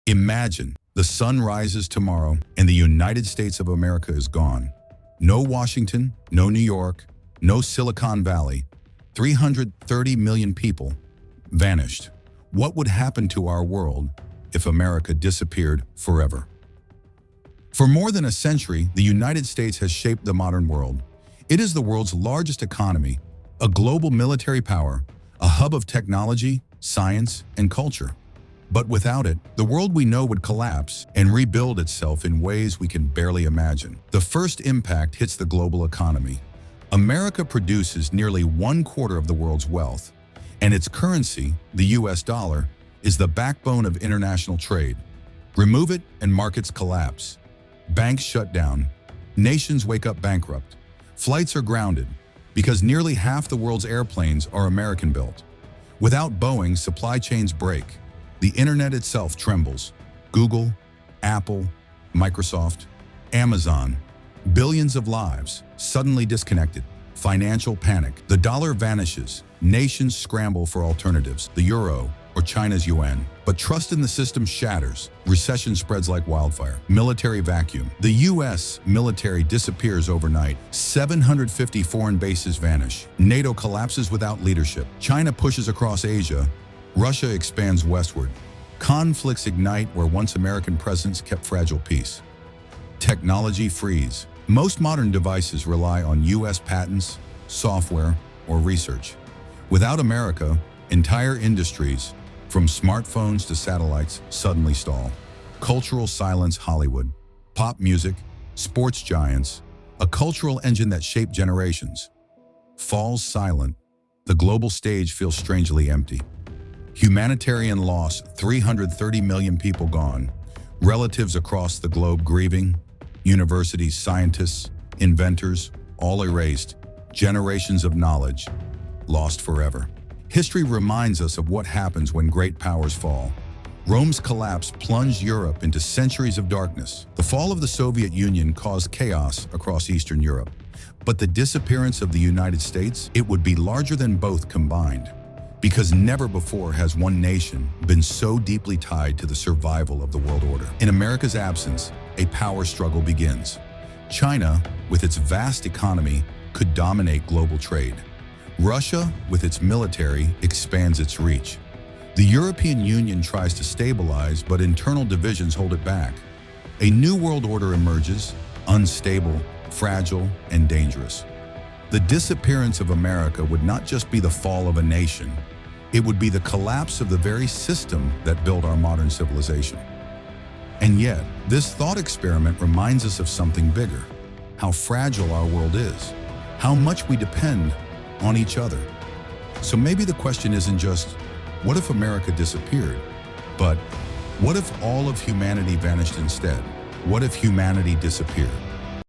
Imagine the sun rises tomorrow and the United States of America is gone. No Washington, no New York, no Silicon Valley. 330 million people vanished. What would happen to our world if America disappeared forever? For more than a century, the United States has shaped the modern world. It is the world's largest economy, a global military power, a hub of technology, science, and culture. But without it, the world we know would collapse and rebuild itself in ways we can barely imagine. The first impact hits the global economy. America produces nearly 1/4 of the world's wealth, and its currency, the US dollar, is the backbone of international trade. Remove it and markets collapse. Banks shut down. Nations wake up bankrupt. Flights are grounded because nearly half the world's airplanes are American-built. Without Boeing, supply chains break. The internet itself trembles. Google, Apple, Microsoft, Amazon, billions of lives suddenly disconnected. Financial panic. The dollar vanishes. Nations scramble for alternatives, the euro or China's yuan. But trust in the system shatters. Recession spreads like wildfire. Military vacuum. The US military disappears overnight. 750 foreign bases vanish. NATO collapses without leadership. China pushes across Asia. Russia expands westward. Conflicts ignite where once American presence kept fragile peace. Technology freeze. Most modern devices rely on US patents, software, or research. Without America, entire industries, from smartphones to satellites, suddenly stall. Cultural silence. Hollywood, pop music, sports giants, a cultural engine that shaped generations, falls silent. The global stage feels strangely empty. Humanitarian loss. 330 million people gone. Relatives across the globe grieving. Universities, scientists, inventors, all erased. Generations of knowledge lost forever. History reminds us of what happens when great powers fall. Rome's collapse plunged Europe into centuries of darkness. The fall of the Soviet Union caused chaos across Eastern Europe. But the disappearance of the United States, it would be larger than both combined. Because never before has one nation been so deeply tied to the survival of the world order. In America's absence, a power struggle begins. China, with its vast economy, could dominate global trade. Russia, with its military, expands its reach. The European Union tries to stabilize, but internal divisions hold it back. A new world order emerges, unstable, fragile, and dangerous. The disappearance of America would not just be the fall of a nation, it would be the collapse of the very system that built our modern civilization. And yet, this thought experiment reminds us of something bigger, how fragile our world is, how much we depend on each other. So maybe the question isn't just, what if America disappeared? But what if all of humanity vanished instead? What if humanity disappeared?